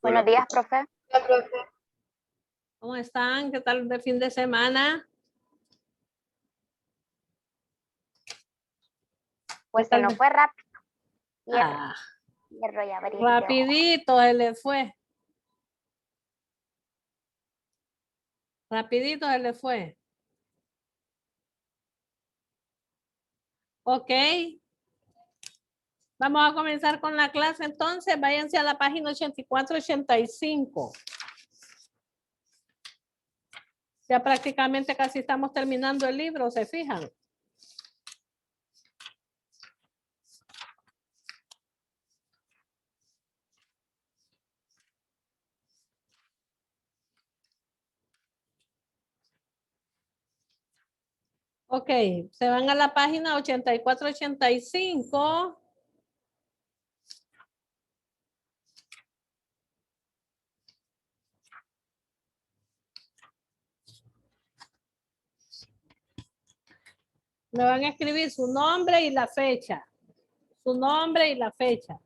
Buenos días, profe. Hola, profe. ¿Cómo están? ¿Qué tal de fin de semana? Pues se nos fue rápido. Ah, Hierro y abril. rapidito se le fue. Rapidito se le fue. Ok. Vamos a comenzar con la clase entonces. Váyanse a la página 84-85. Ya prácticamente casi estamos terminando el libro, ¿se fijan? Ok, se van a la página 84-85. Me van a escribir su nombre y la fecha. Su nombre y la fecha.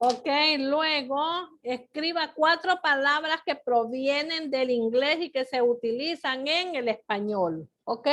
Ok, luego escriba 4 palabras que provienen del inglés y que se utilizan en el español. Ok.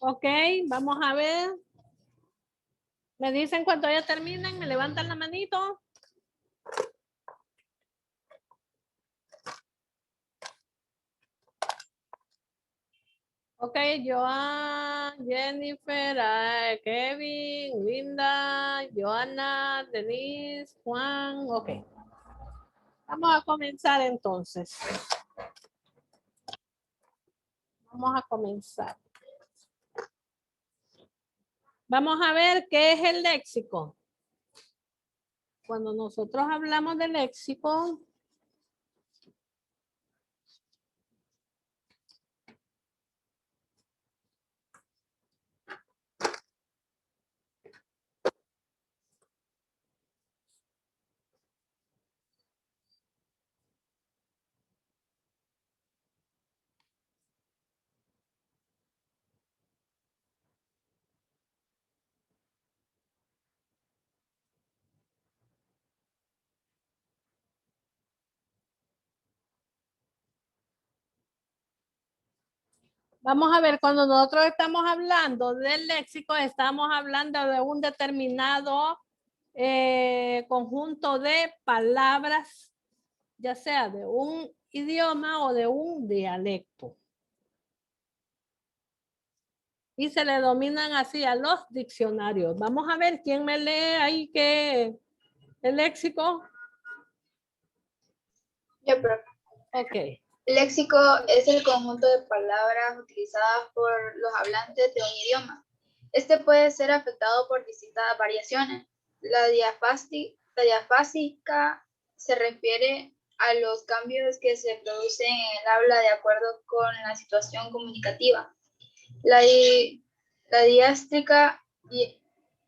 Ok, vamos a ver. Me dicen cuando ya terminen, me levantan la manito. Ok, Joan, Jennifer, Kevin, Linda, Joana, Denise, Juan. Ok. Vamos a comenzar entonces. Vamos a comenzar. Vamos a ver qué es el léxico. Cuando nosotros hablamos de léxico, Vamos a ver, cuando nosotros estamos hablando del léxico, estamos hablando de un determinado conjunto de palabras, ya sea de un idioma o de un dialecto. Y se le dominan así a los diccionarios. Vamos a ver quién me lee ahí que el léxico. Yo, profe. Ok. Léxico es el conjunto de palabras utilizadas por los hablantes de un idioma. Este puede ser afectado por distintas variaciones. La diafásica se refiere a los cambios que se producen en el habla de acuerdo con la situación comunicativa. La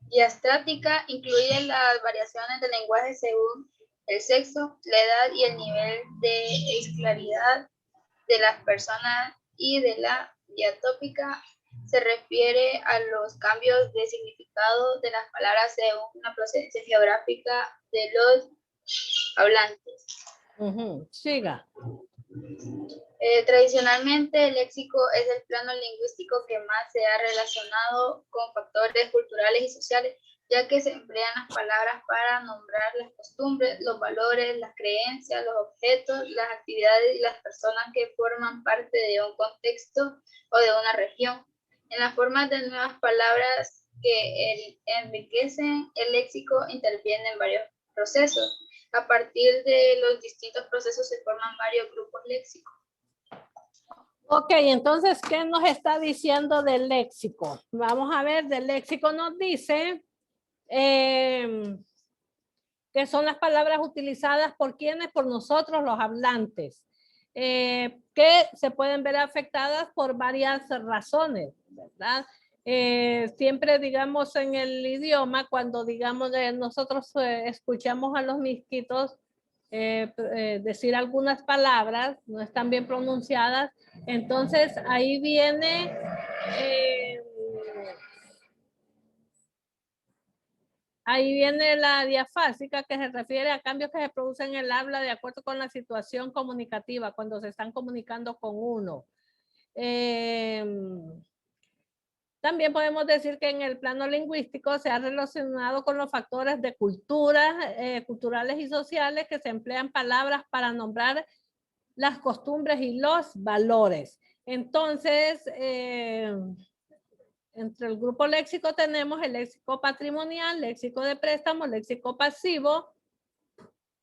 diastrática incluye las variaciones del lenguaje según el sexo, la edad y el nivel de escolaridad de las personas, y de la diatópica se refiere a los cambios de significado de las palabras según la procedencia geográfica de los hablantes. Siga. Tradicionalmente, el léxico es el plano lingüístico que más se ha relacionado con factores culturales y sociales, ya que se emplean las palabras para nombrar las costumbres, los valores, las creencias, los objetos, las actividades y las personas que forman parte de un contexto o de una región. En la forma de nuevas palabras que enriquecen el léxico intervienen varios procesos. A partir de los distintos procesos se forman varios grupos léxicos. Ok, entonces, ¿qué nos está diciendo del léxico? Vamos a ver, del léxico nos dice que son las palabras utilizadas por quienes, por nosotros los hablantes, que se pueden ver afectadas por varias razones, ¿verdad? Siempre, digamos, en el idioma, cuando, digamos, nosotros escuchamos a los misquitos decir algunas palabras, no están bien pronunciadas, entonces ahí viene la diafásica, que se refiere a cambios que se producen en el habla de acuerdo con la situación comunicativa, cuando se están comunicando con uno. También podemos decir que en el plano lingüístico se ha relacionado con los factores de culturas, culturales y sociales, que se emplean palabras para nombrar las costumbres y los valores. Entonces, entre el grupo léxico tenemos el léxico patrimonial, léxico de préstamo, léxico pasivo,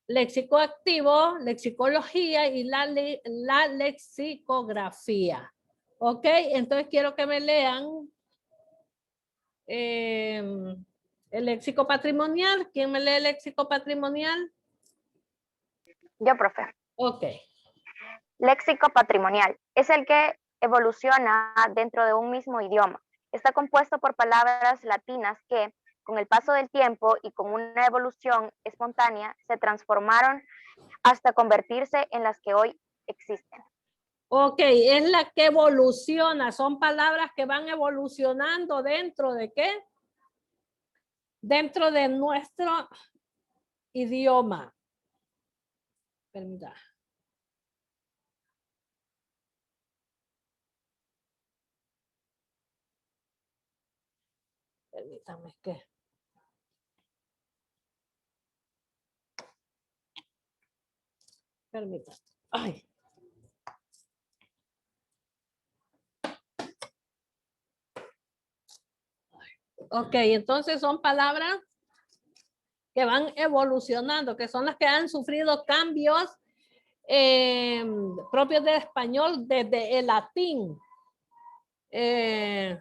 léxico activo, lexicología y la lexicografía. ¿Ok? Entonces quiero que me lean el léxico patrimonial. ¿Quién me lee el léxico patrimonial? Yo, profe. Ok. Léxico patrimonial es el que evoluciona dentro de un mismo idioma. Está compuesto por palabras latinas que, con el paso del tiempo y con una evolución espontánea, se transformaron hasta convertirse en las que hoy existen. Ok, es la que evoluciona, son palabras que van evolucionando dentro de ¿qué? Dentro de nuestro idioma. Permítame. Permítame que. Permítame. Ay. Ok, entonces son palabras que van evolucionando, que son las que han sufrido cambios propios del español desde el latín, que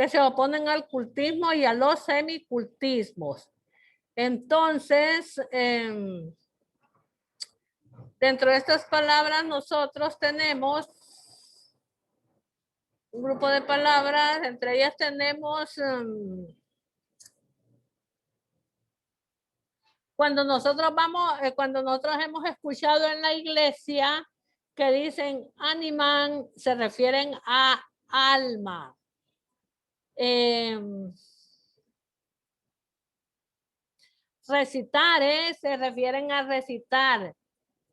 se oponen al cultismo y a los semicultismos. Entonces, dentro de estas palabras nosotros tenemos un grupo de palabras, entre ellas tenemos cuando nosotros hemos escuchado en la iglesia que dicen animan, se refieren a alma. Recitare se refieren a recitar.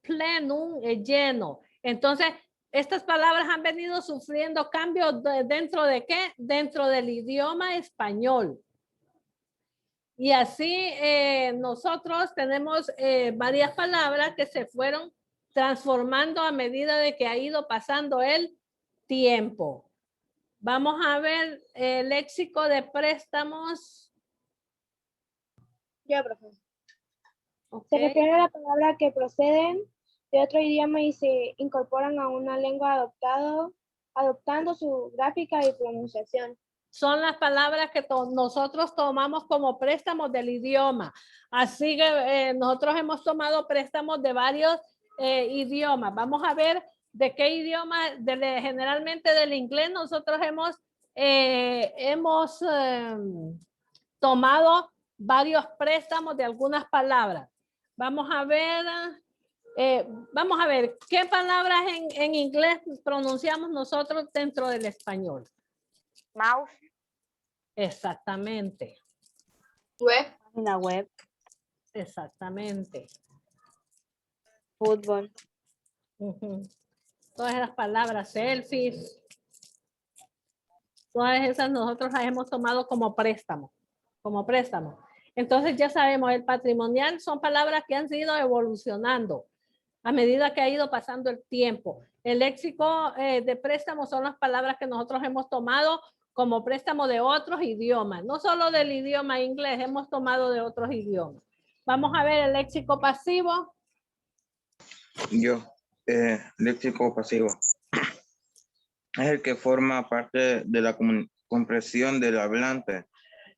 Plenum es lleno. Entonces, Estas palabras han venido sufriendo cambios dentro de qué? Dentro del idioma español. Y así nosotros tenemos varias palabras que se fueron transformando a medida de que ha ido pasando el tiempo. Vamos a ver el léxico de préstamos. Ya, profe. Okay. Se refiere a la palabra que proceden de otro idioma y se incorporan a una lengua adoptando su gráfica y pronunciación. Son las palabras que nosotros tomamos como préstamos del idioma. Así que nosotros hemos tomado préstamos de varios idiomas. Vamos a ver de qué idioma, generalmente del inglés, nosotros hemos tomado varios préstamos de algunas palabras. Vamos a ver qué palabras en inglés pronunciamos nosotros dentro del español. Mouse. Exactamente. Web. Página web, Exactamente. fútbol. Todas las palabras, selfies, todas esas nosotros las hemos tomado como préstamo, Entonces ya sabemos, el patrimonial son palabras que han ido evolucionando a medida que ha ido pasando el tiempo. El léxico de préstamo son las palabras que nosotros hemos tomado como préstamo de otros idiomas, no solo del idioma inglés, hemos tomado de otros idiomas. Vamos a ver el léxico pasivo. Léxico pasivo. Es el que forma parte de la comprensión del hablante.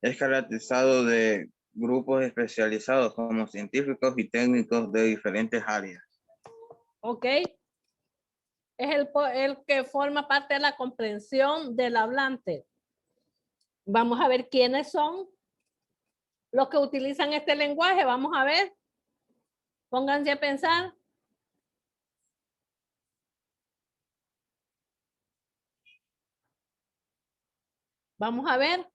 Es caracterizado de grupos especializados como científicos y técnicos de diferentes áreas. Ok. Es el que forma parte de la comprensión del hablante. Vamos a ver quiénes son los que utilizan este lenguaje. Vamos a ver. Pónganse a pensar. Vamos a ver.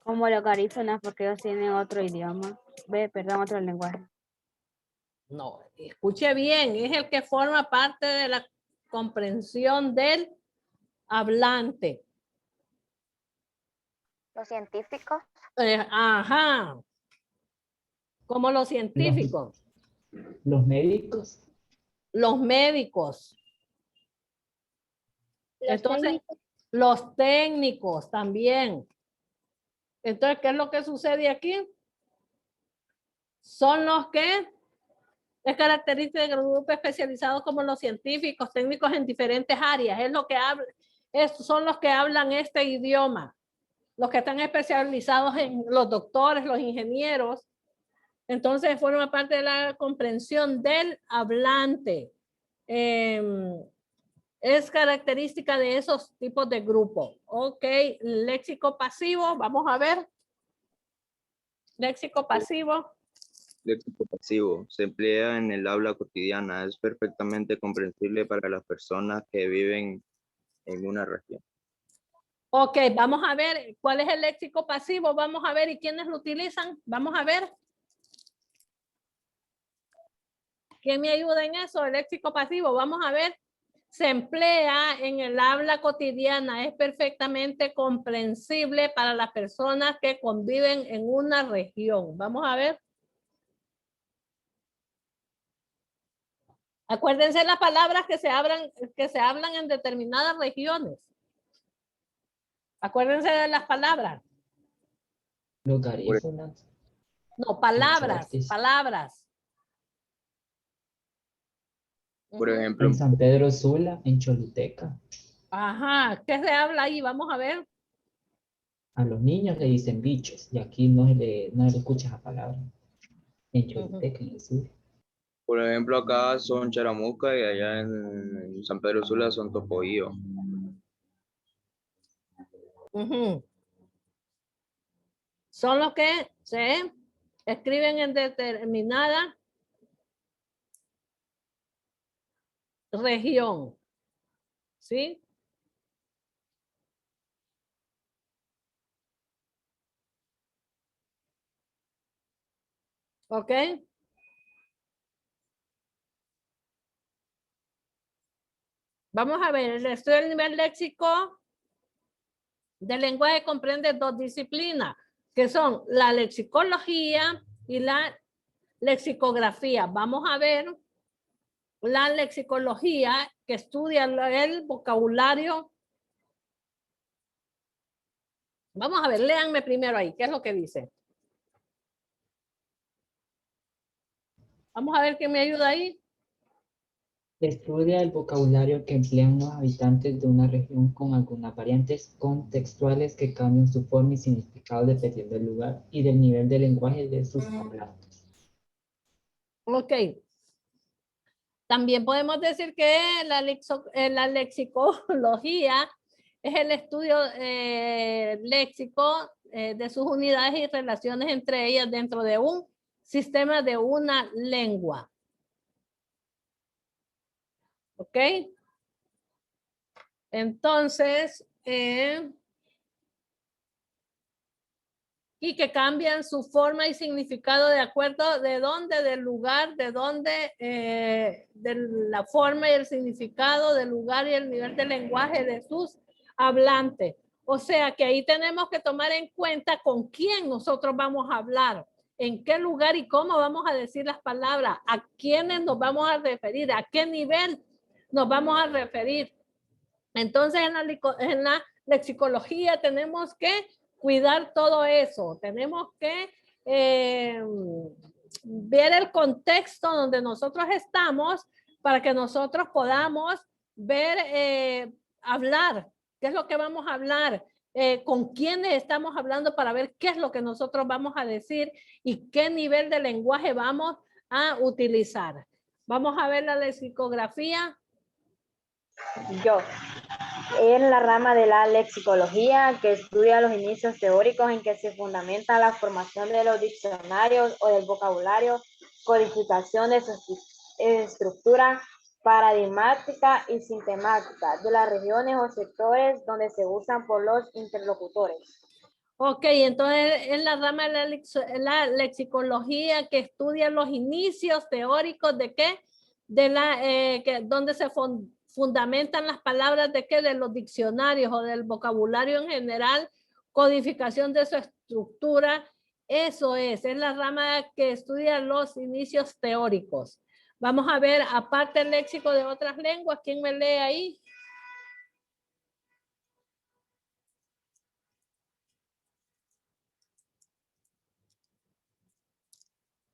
Como los garífunas, porque ellos tienen otro idioma. Otro lenguaje. No, escuche bien, es el que forma parte de la comprensión del hablante. Los científicos. Ajá. Como los científicos. Los médicos. Los médicos. Entonces, los técnicos también. Entonces, ¿qué es lo que sucede aquí? Son los que es característica de los grupos especializados como los científicos, técnicos en diferentes áreas. Es lo que son los que hablan este idioma. Los que están especializados en los doctores, los ingenieros. Entonces, forma parte de la comprensión del hablante. Es característica de esos tipos de grupos. Ok, léxico pasivo, vamos a ver. Léxico pasivo. Léxico pasivo se emplea en el habla cotidiana. Es perfectamente comprensible para las personas que viven en una región. Ok, vamos a ver cuál es el léxico pasivo. Vamos a ver y quiénes lo utilizan. Vamos a ver. ¿Quién me ayuda en eso? El léxico pasivo. Vamos a ver. Se emplea en el habla cotidiana. Es perfectamente comprensible para las personas que conviven en una región. Vamos a ver. Acuérdense las palabras que se hablan en determinadas regiones. Acuérdense de las palabras. Los garífunas. No, palabras, Resortes. palabras. Por ejemplo, En San Pedro Sula, en Choluteca. Ajá, ¿qué se habla ahí? Vamos a ver. A los niños le dicen bichos y aquí no se le escucha esa palabra. En Choluteca, en el sur. por ejemplo, acá son charamusca y allá en San Pedro Sula son topoío. Son los que se escriben en determinada región. ¿Sí? ¿Ok? Vamos a ver, el estudio del nivel léxico del lenguaje comprende dos disciplinas, que son la lexicología y la lexicografía. Vamos a ver la lexicología, que estudia el vocabulario. Vamos a ver, léanme primero ahí, ¿qué es lo que dice? Vamos a ver quién me ayuda ahí. Estudia el vocabulario que emplean los habitantes de una región con algunas variantes contextuales que cambian su forma y significado dependiendo del lugar y del nivel de lenguaje de sus hablantes. Ok. También podemos decir que la lexicología es el estudio léxico de sus unidades y relaciones entre ellas dentro de un sistema de una lengua. ¿Ok? Entonces, y que cambian su forma y significado de acuerdo de dónde, del lugar, de dónde, de la forma y el significado del lugar y el nivel de lenguaje de sus hablantes. O sea que ahí tenemos que tomar en cuenta con quién nosotros vamos a hablar, en qué lugar y cómo vamos a decir las palabras, a quiénes nos vamos a referir, a qué nivel nos vamos a referir. Entonces, en la lexicología tenemos que cuidar todo eso. Tenemos que ver el contexto donde nosotros estamos para que nosotros podamos ver, hablar, qué es lo que vamos a hablar, con quiénes estamos hablando para ver qué es lo que nosotros vamos a decir y qué nivel de lenguaje vamos a utilizar. Vamos a ver la lexicografía. Yo, es la rama de la lexicología que estudia los inicios teóricos en que se fundamenta la formación de los diccionarios o del vocabulario, codificación de su estructura paradigmática y sistemática de las regiones o sectores donde se usan por los interlocutores. Ok, entonces es la rama de la lexicología que estudia los inicios teóricos de qué, de donde se fundamentan las palabras de qué, de los diccionarios o del vocabulario en general, codificación de su estructura. Eso es la rama que estudia los inicios teóricos. Vamos a ver, aparte el léxico de otras lenguas, ¿quién me lee ahí?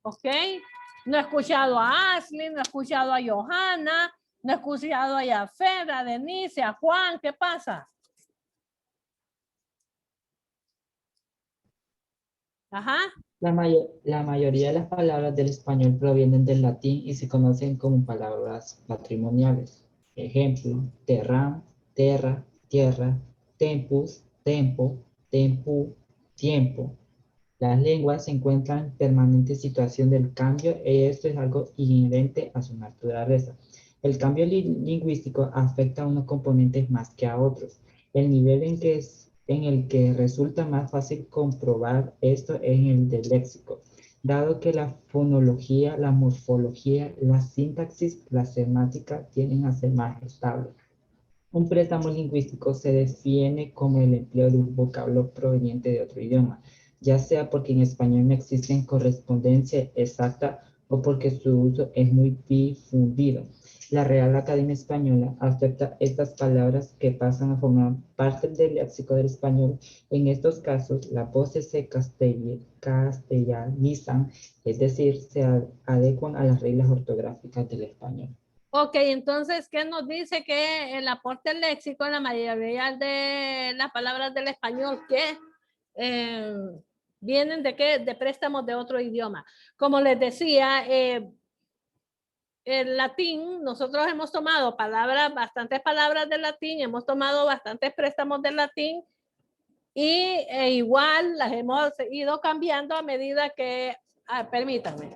¿Ok? No he escuchado a Ashley, no he escuchado a Johanna, no he escuchado a Yafer, a Denise, a Juan. ¿Qué pasa? Ajá. La mayoría de las palabras del español provienen del latín y se conocen como palabras patrimoniales. Ejemplo, terram, terra, tierra, tempus, tempo, tempu, tiempo. Las lenguas se encuentran en permanente situación del cambio y esto es algo inherente a su naturaleza. El cambio lingüístico afecta a unos componentes más que a otros. El nivel en el que resulta más fácil comprobar esto es en el del léxico, dado que la fonología, la morfología, la sintaxis, la semántica tienden a ser más estables. Un préstamo lingüístico se define como el empleo de un vocablo proveniente de otro idioma, ya sea porque en español no existe correspondencia exacta o porque su uso es muy difundido. La Real Academia Española acepta estas palabras que pasan a formar parte del léxico del español. En estos casos, las voces se castellanizan, es decir, se adecuan a las reglas ortográficas del español. Ok, entonces, ¿qué nos dice que el aporte léxico en la mayoría de las palabras del español que vienen de qué? De préstamos de otro idioma? Como les decía, el latín, nosotros hemos tomado bastantes palabras del latín, hemos tomado bastantes préstamos del latín y igual las hemos ido cambiando a medida que, permítanme.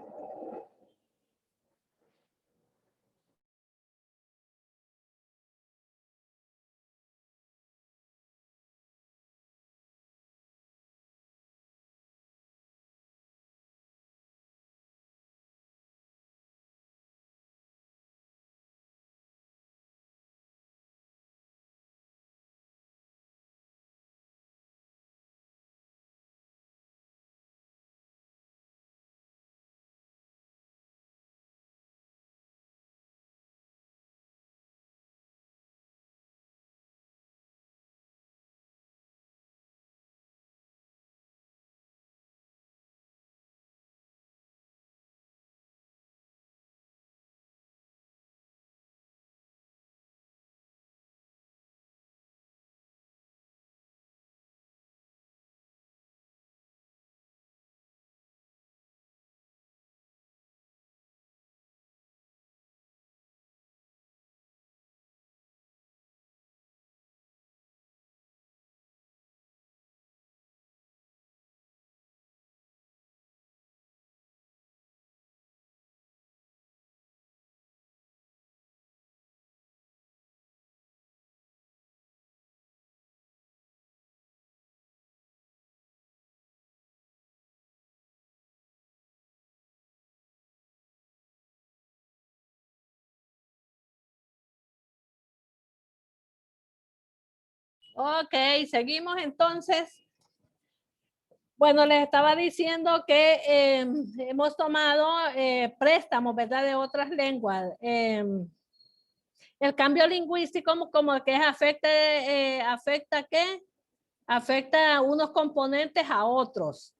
Ok, seguimos entonces. Bueno, les estaba diciendo que hemos tomado préstamos, ¿verdad? De otras lenguas. El cambio lingüístico como que afecta ¿qué? Afecta unos componentes a otros.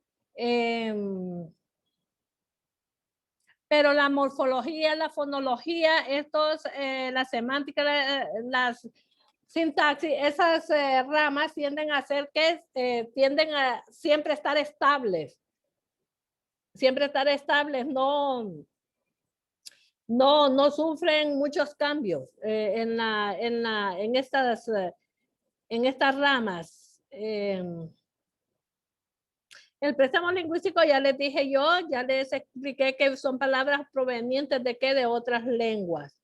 Pero la morfología, la fonología, la semántica, las sintaxis, esas ramas tienden a hacer tienden a siempre estar estables. Siempre estar estables, no sufren muchos cambios en estas ramas. El préstamo lingüístico ya les dije yo, ya les expliqué que son palabras provenientes de qué, de otras lenguas.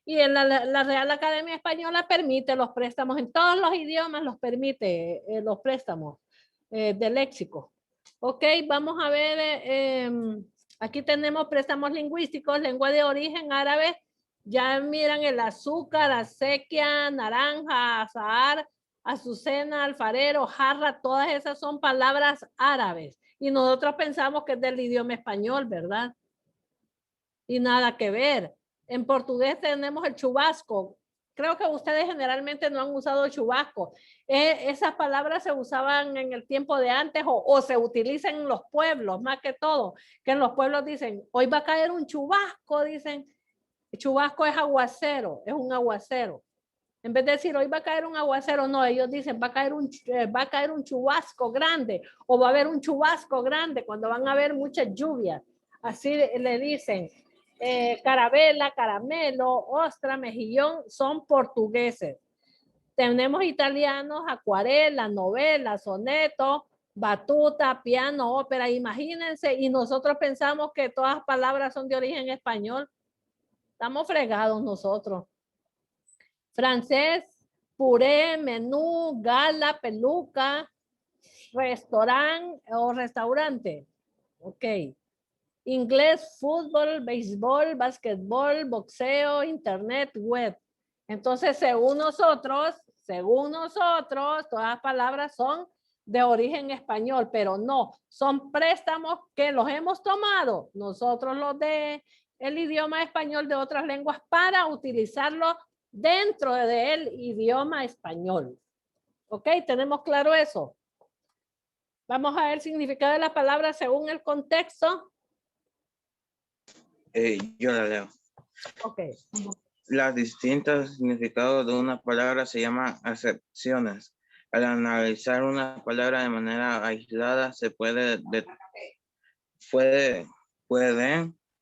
Y en la Real Academia Española permite los préstamos, en todos los idiomas los permite los préstamos de léxico. Ok, vamos a ver, aquí tenemos préstamos lingüísticos, lengua de origen árabe. Ya miran el azúcar, acequia, naranja, azahar, azucena, alfarero, jarra, todas esas son palabras árabes. Y nosotros pensamos que es del idioma español, ¿verdad? Y nada que ver. En portugués tenemos el chubasco. Creo que ustedes generalmente no han usado el chubasco. Esas palabras se usaban en el tiempo de antes o se utilizan en los pueblos, más que todo. Que en los pueblos dicen, hoy va a caer un chubasco, dicen. El chubasco es aguacero, es un aguacero. En vez de decir, hoy va a caer un aguacero, no, ellos dicen, va a caer un chubasco grande o va a haber un chubasco grande cuando van a haber muchas lluvias. Así le dicen. Carabela, caramelo, ostra, mejillón, son portugueses. Tenemos italianos, acuarela, novela, soneto, batuta, piano, ópera, imagínense, y nosotros pensamos que todas las palabras son de origen español. Estamos fregados nosotros. Francés, puré, menú, gala, peluca, restaurante o restaurante. Ok. Inglés, fútbol, béisbol, básquetbol, boxeo, internet, web. Entonces, según nosotros, todas las palabras son de origen español, pero no, son préstamos que los hemos tomado nosotros los de el idioma español de otras lenguas para utilizarlo dentro del idioma español. ¿Ok? ¿Tenemos claro eso? Vamos a ver el significado de la palabra según el contexto. Yo la leo. Ok. Las distintos significados de una palabra se llaman acepciones. Al analizar una palabra de manera aislada, se pueden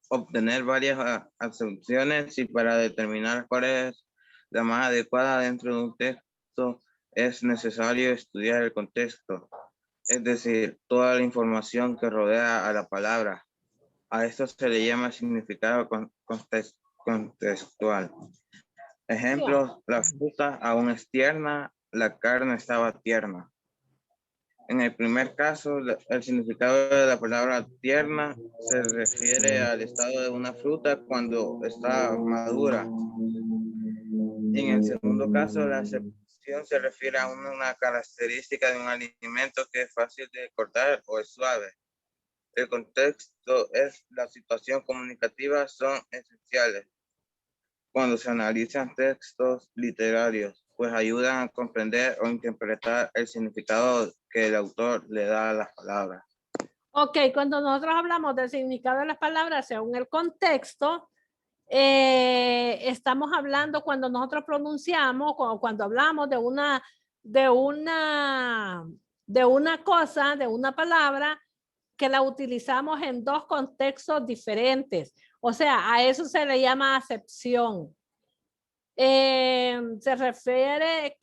obtener varias acepciones y para determinar cuál es la más adecuada dentro de un texto es necesario estudiar el contexto, es decir, toda la información que rodea a la palabra. A esto se le llama significado contextual. Ejemplos, la fruta aún es tierna, la carne estaba tierna. En el primer caso, el significado de la palabra tierna se refiere al estado de una fruta cuando está madura. En el segundo caso, la acepción se refiere a una característica de un alimento que es fácil de cortar o es suave. El contexto es la situación comunicativa son esenciales cuando se analizan textos literarios, pues ayudan a comprender o interpretar el significado que el autor le da a las palabras. Ok, cuando nosotros hablamos del significado de las palabras según el contexto, estamos hablando cuando nosotros pronunciamos, cuando hablamos de una cosa, de una palabra, que la utilizamos en dos contextos diferentes. O sea, a eso se le llama acepción. Se refiere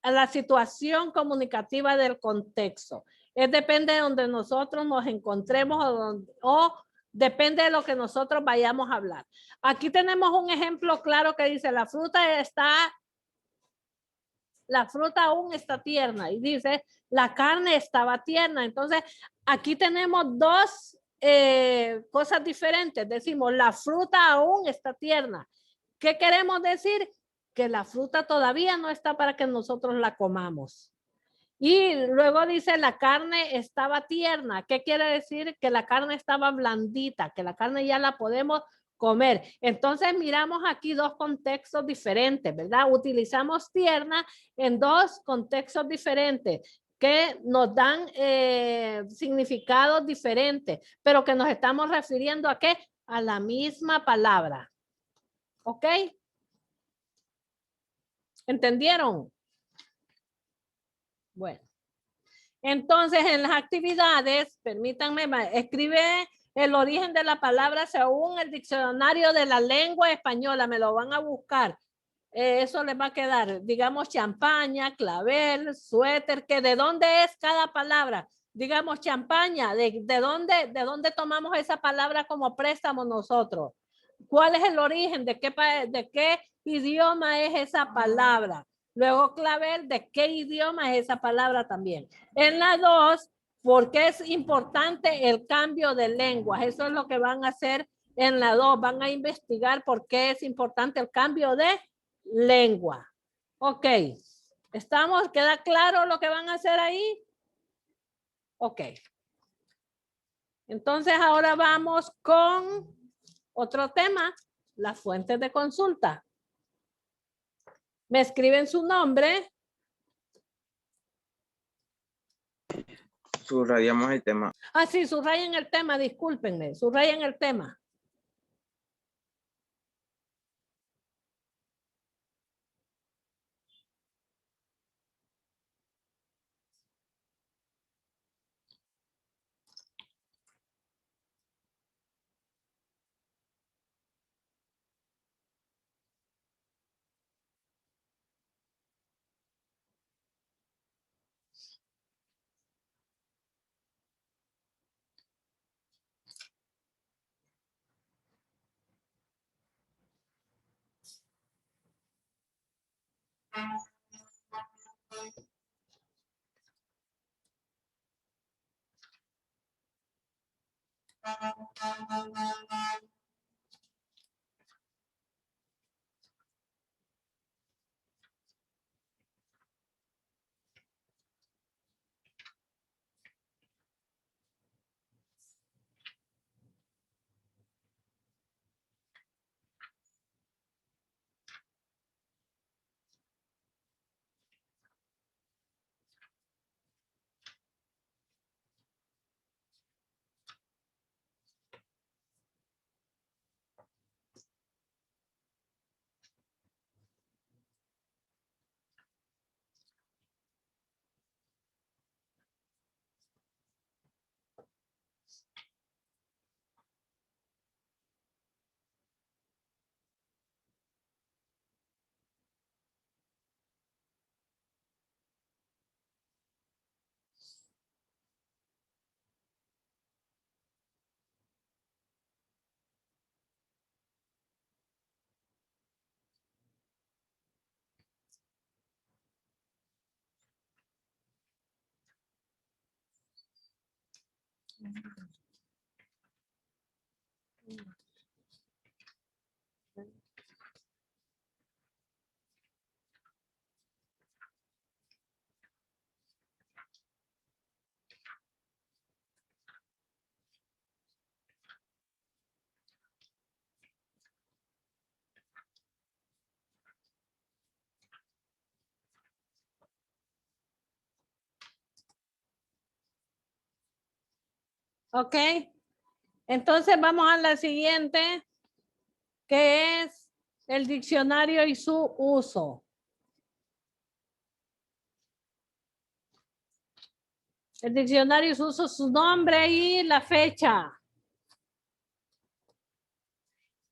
a la situación comunicativa del contexto. Depende de donde nosotros nos encontremos o depende de lo que nosotros vayamos a hablar. Aquí tenemos un ejemplo claro que dice la fruta aún está tierna y dice la carne estaba tierna. Entonces aquí tenemos dos cosas diferentes. Decimos la fruta aún está tierna ¿Qué queremos decir? Que la fruta todavía no está para que nosotros la comamos. Y luego dice la carne estaba tierna. ¿Qué quiere decir? Que la carne estaba blandita, que la carne ya la podemos comer. Entonces miramos aquí dos contextos diferentes, ¿verdad? Utilizamos tierna en dos contextos diferentes que nos dan significados diferentes, pero que nos estamos refiriendo a qué? A la misma palabra. ¿Ok? ¿Entendieron? Bueno. Entonces, en las actividades, permítanme, escribe el origen de la palabra según el diccionario de la lengua española. Me lo van a buscar. Eso les va a quedar. Digamos, champaña, clavel, suéter, que ¿de dónde es cada palabra? Digamos, champaña, ¿de dónde tomamos esa palabra como préstamo nosotros? ¿Cuál es el origen? ¿De qué idioma es esa palabra? Luego, clavel, ¿de qué idioma es esa palabra también? En la 2, ¿por qué es importante el cambio de lenguas? Eso es lo que van a hacer en la 2. Van a investigar por qué es importante el cambio de lengua. Ok. ¿Estamos? ¿Queda claro lo que van a hacer ahí? Ok. Entonces ahora vamos con otro tema, las fuentes de consulta. Me escriben su nombre. Subrayamos el tema. Ah, sí, subrayen el tema, discúlpenme, subrayen el tema. Ok. Entonces vamos a la siguiente, que es el diccionario y su uso. El diccionario y su uso, su nombre y la fecha.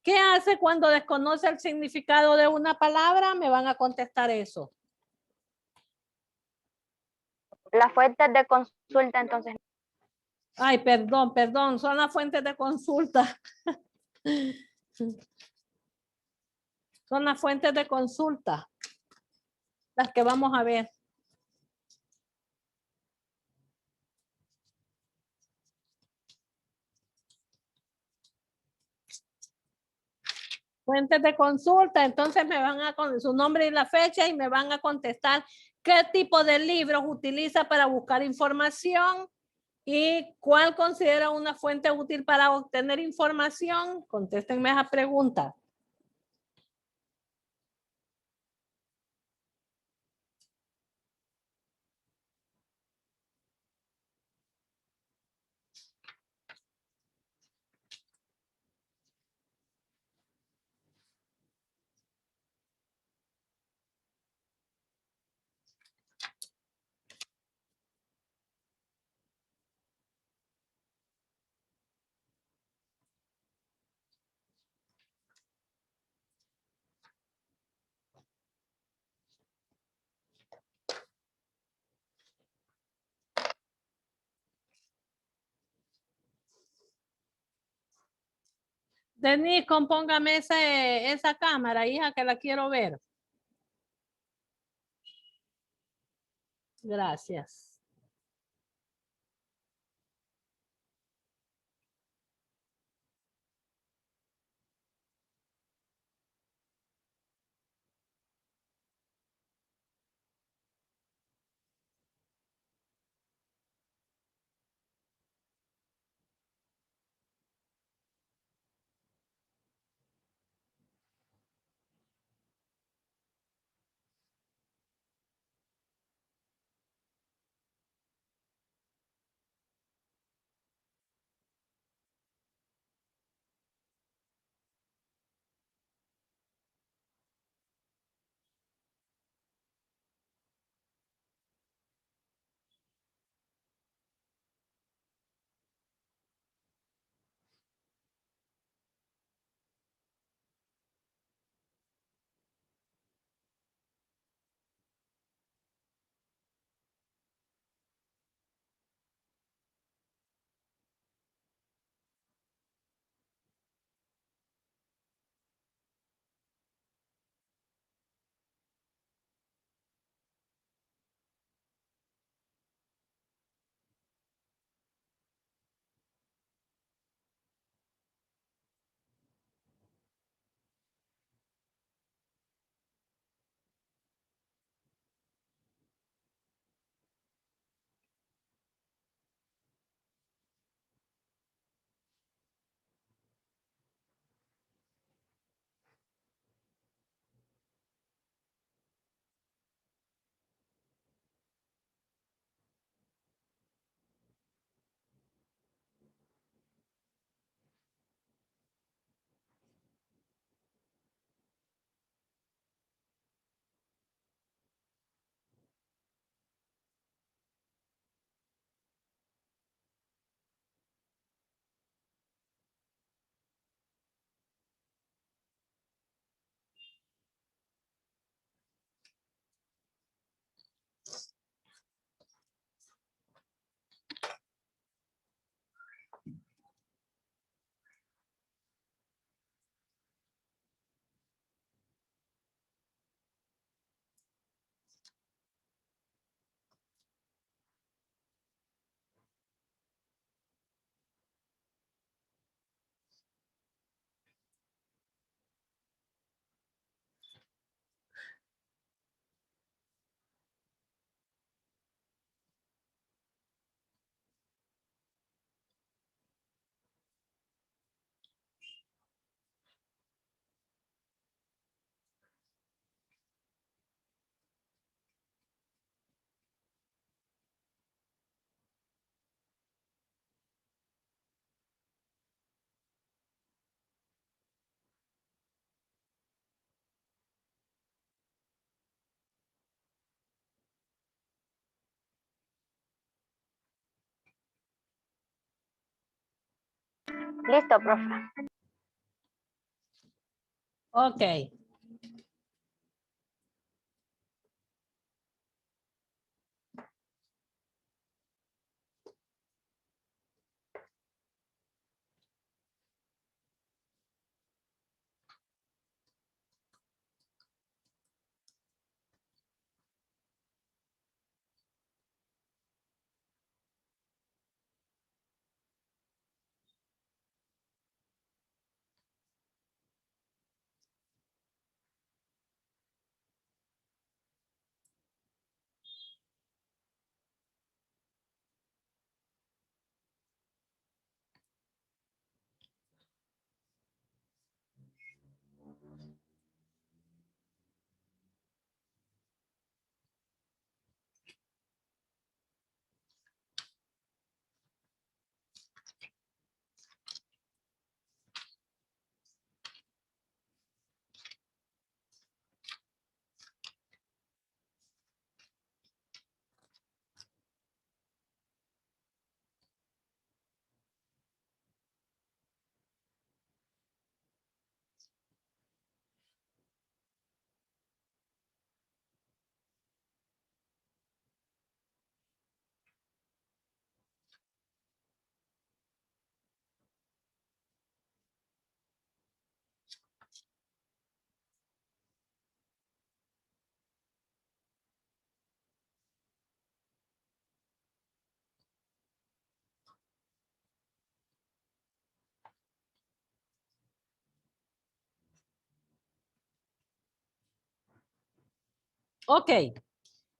¿Qué hace cuando desconoce el significado de una palabra? Me van a contestar eso. Las fuentes de consulta, entonces. Ay, perdón, son las fuentes de consulta. Son las fuentes de consulta, las que vamos a ver. Fuentes de consulta, entonces me van a con su nombre y la fecha y me van a contestar qué tipo de libros utiliza para buscar información y cuál considera una fuente útil para obtener información. Contéstenme esa pregunta. Denise, compóngame esa cámara, hija, que la quiero ver. Gracias. Listo, profe. Ok. Ok.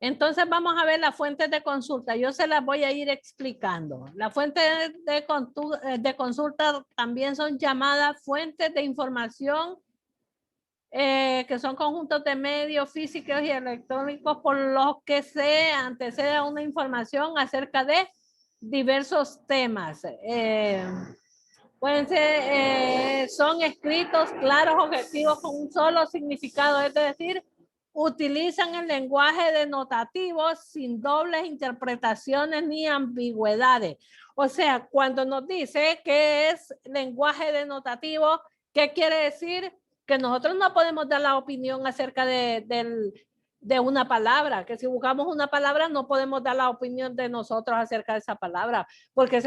Entonces vamos a ver las fuentes de consulta. Yo se las voy a ir explicando. Las fuentes de consulta también son llamadas fuentes de información que son conjuntos de medios físicos y electrónicos por los que se antecede a una información acerca de diversos temas. Pueden ser, son escritos claros, objetivos, con un solo significado, es decir, utilizan el lenguaje denotativo sin dobles interpretaciones ni ambigüedades. O sea, cuando nos dice que es lenguaje denotativo, ¿qué quiere decir? Que nosotros no podemos dar la opinión acerca de una palabra, que si buscamos una palabra no podemos dar la opinión de nosotros acerca de esa palabra, porque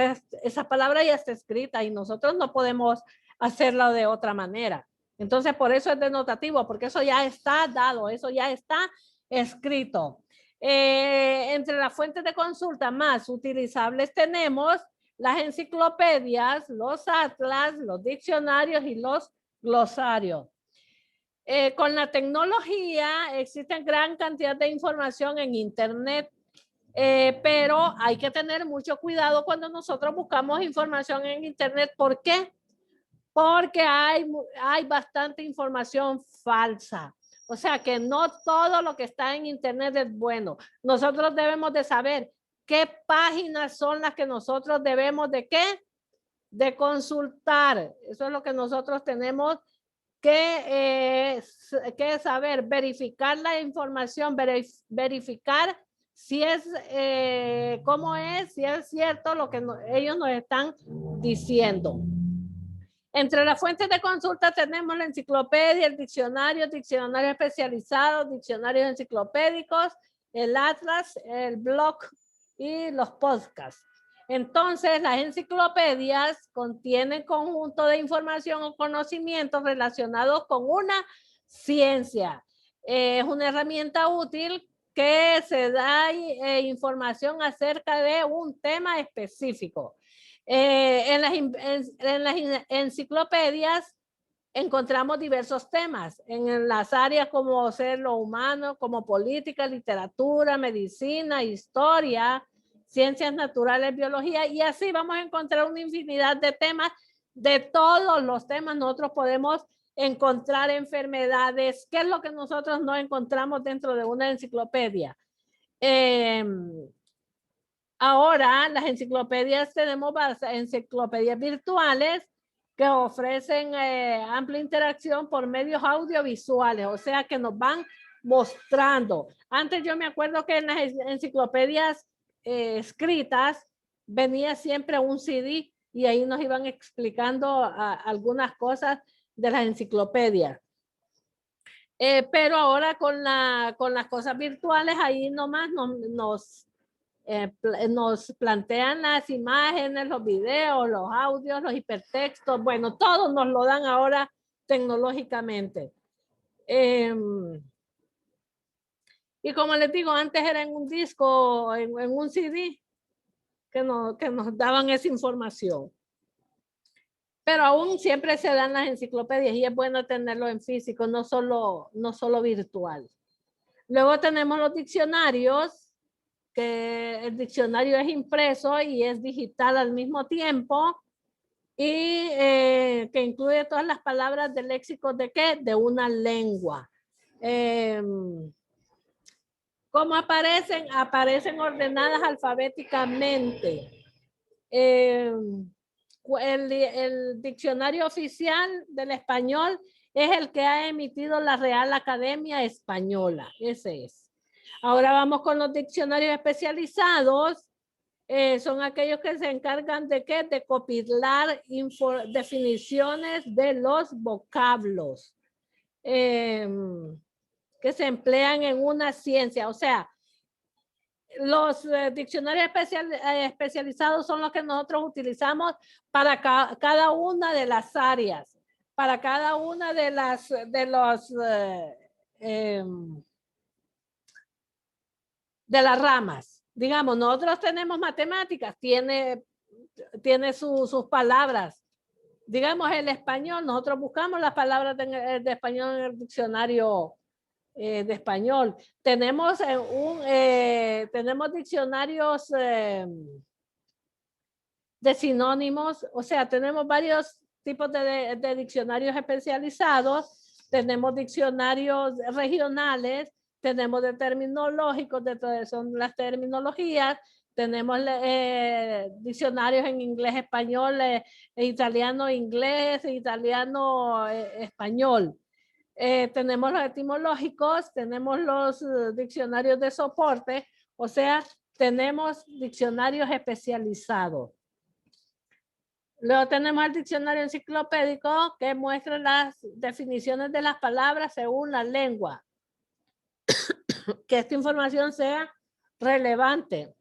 esa palabra ya está escrita y nosotros no podemos hacerla de otra manera. Entonces, por eso es denotativo, porque eso ya está dado, eso ya está escrito. Entre las fuentes de consulta más utilizables tenemos las enciclopedias, los atlas, los diccionarios y los glosarios. Con la tecnología existen gran cantidad de información en Internet, pero hay que tener mucho cuidado cuando nosotros buscamos información en Internet. ¿Por qué? Porque hay bastante información falsa. O sea que no todo lo que está en Internet es bueno. Nosotros debemos de saber qué páginas son las que nosotros debemos de ¿qué? De consultar. Eso es lo que nosotros tenemos que saber, verificar la información, verificar si es, cómo es, si es cierto lo que ellos nos están diciendo. Entre las fuentes de consulta tenemos la enciclopedia, el diccionario, diccionarios especializados, diccionarios enciclopédicos, el atlas, el blog y los podcasts. Entonces, las enciclopedias contienen conjunto de información o conocimientos relacionados con una ciencia. Es una herramienta útil que se da información acerca de un tema específico. En las enciclopedias encontramos diversos temas en las áreas como ser lo humano, como política, literatura, medicina, historia, ciencias naturales, biología, y así vamos a encontrar una infinidad de temas. De todos los temas nosotros podemos encontrar enfermedades. ¿Qué es lo que nosotros no encontramos dentro de una enciclopedia? Ahora las enciclopedias tenemos enciclopedias virtuales que ofrecen amplia interacción por medios audiovisuales, o sea que nos van mostrando. Antes yo me acuerdo que en las enciclopedias escritas venía siempre un CD y ahí nos iban explicando algunas cosas de las enciclopedias. Pero ahora con las cosas virtuales ahí nomás nos plantean las imágenes, los videos, los audios, los hipertextos, bueno, todo nos lo dan ahora tecnológicamente. Y como les digo, antes era en un disco, en un CD, que nos daban esa información. Pero aún siempre se dan las enciclopedias y es bueno tenerlo en físico, no solo virtual. Luego tenemos los diccionarios, que el diccionario es impreso y es digital al mismo tiempo y que incluye todas las palabras del léxico de ¿qué? De una lengua. ¿Cómo aparecen? Aparecen ordenadas alfabéticamente. El diccionario oficial del español es el que ha emitido la Real Academia Española. Ese es. Ahora vamos con los diccionarios especializados. Son aquellos que se encargan de ¿qué? De compilar definiciones de los vocablos que se emplean en una ciencia. O sea, los diccionarios especializados son los que nosotros utilizamos para cada una de las áreas, para cada una de las ramas. Digamos, nosotros tenemos matemáticas, tiene sus palabras. Digamos, el español, nosotros buscamos las palabras de español en el diccionario de español. Tenemos, tenemos diccionarios de sinónimos, o sea, tenemos varios tipos de diccionarios especializados, tenemos diccionarios regionales, tenemos de terminológicos, son las terminologías, tenemos diccionarios en inglés, español, italiano, inglés, italiano, español. Tenemos los etimológicos, tenemos los diccionarios de soporte, o sea, tenemos diccionarios especializados. Luego tenemos el diccionario enciclopédico que muestra las definiciones de las palabras según la lengua. Que esta información sea relevante.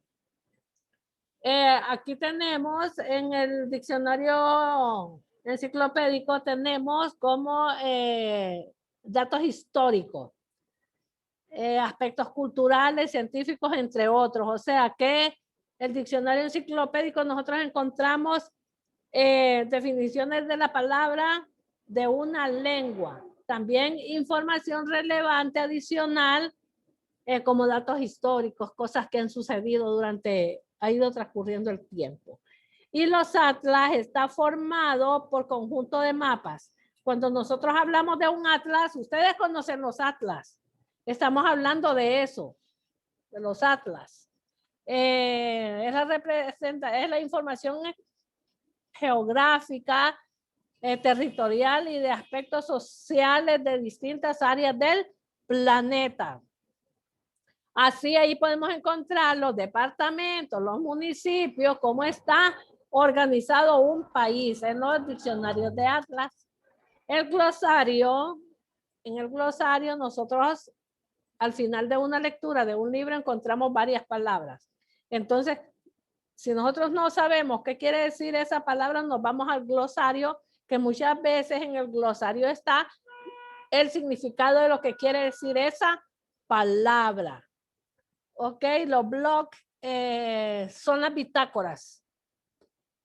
Aquí tenemos en el diccionario enciclopédico, tenemos como datos históricos, aspectos culturales, científicos, entre otros. O sea que el diccionario enciclopédico nosotros encontramos definiciones de la palabra de una lengua. También información relevante adicional como datos históricos, cosas que han sucedido durante, ha ido transcurriendo el tiempo. Y los atlas está formado por conjunto de mapas. Cuando nosotros hablamos de un atlas, ustedes conocen los atlas. Estamos hablando de eso, de los atlas. Es la información geográfica, territorial y de aspectos sociales de distintas áreas del planeta. Así ahí podemos encontrar los departamentos, los municipios, cómo está organizado un país en los diccionarios de atlas. El glosario, en el glosario nosotros al final de una lectura de un libro encontramos varias palabras. Entonces, si nosotros no sabemos qué quiere decir esa palabra, nos vamos al glosario, que muchas veces en el glosario está el significado de lo que quiere decir esa palabra. Ok, los blogs son las bitácoras.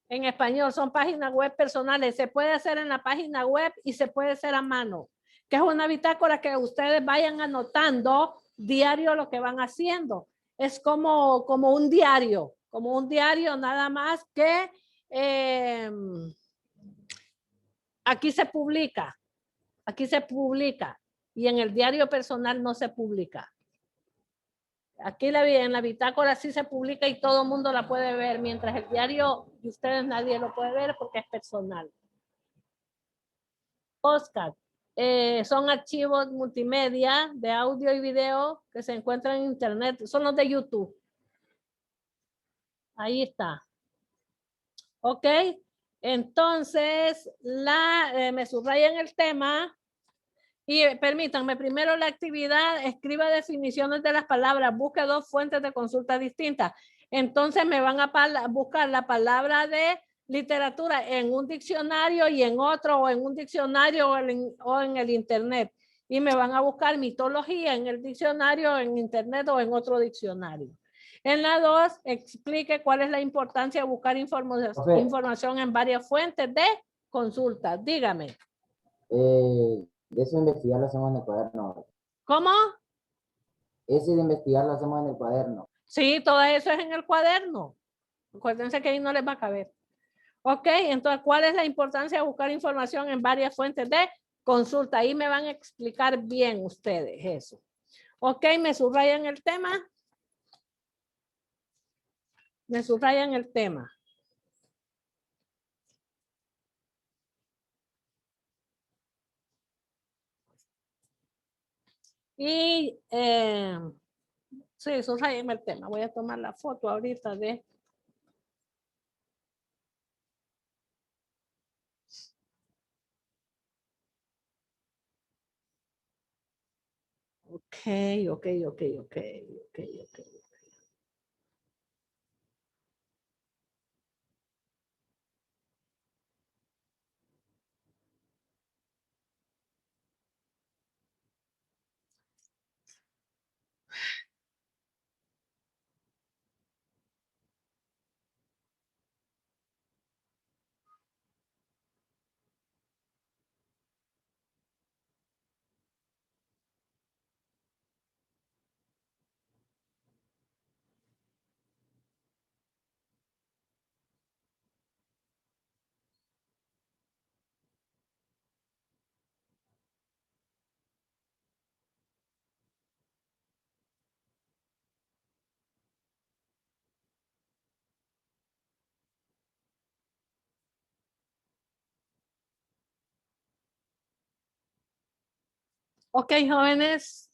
En español son páginas web personales. Se puede hacer en la página web y se puede hacer a mano. Que es una bitácora que ustedes vayan anotando diario lo que van haciendo. Es como un diario nada más que aquí se publica y en el diario personal no se publica. Aquí en la bitácora sí se publica y todo el mundo la puede ver, mientras el diario de ustedes nadie lo puede ver porque es personal. Podcast. Son archivos multimedia de audio y video que se encuentran en internet. Son los de YouTube. Ahí está. Ok. Entonces, me subrayan el tema. Y permítanme, primero la actividad, escriba definiciones de las palabras, busque 2 fuentes de consulta distintas. Entonces me van a buscar la palabra de literatura en un diccionario y en otro, o en un diccionario o en el internet. Y me van a buscar mitología en el diccionario, en internet o en otro diccionario. En la 2, explique cuál es la importancia de buscar información en varias fuentes de consulta. Dígame. Eso de investigar lo hacemos en el cuaderno. ¿Cómo? Ese de investigar lo hacemos en el cuaderno. Sí, todo eso es en el cuaderno. Acuérdense que ahí no les va a caber. Ok, entonces, ¿cuál es la importancia de buscar información en varias fuentes de consulta? Ahí me van a explicar bien ustedes eso. Ok, me subrayan el tema. Me subrayan el tema. Y sí, subrayen el tema. Voy a tomar la foto ahorita de... Ok. Ok, jóvenes.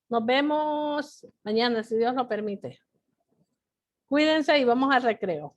Nos vemos mañana, si Dios lo permite. Cuídense y vamos al recreo.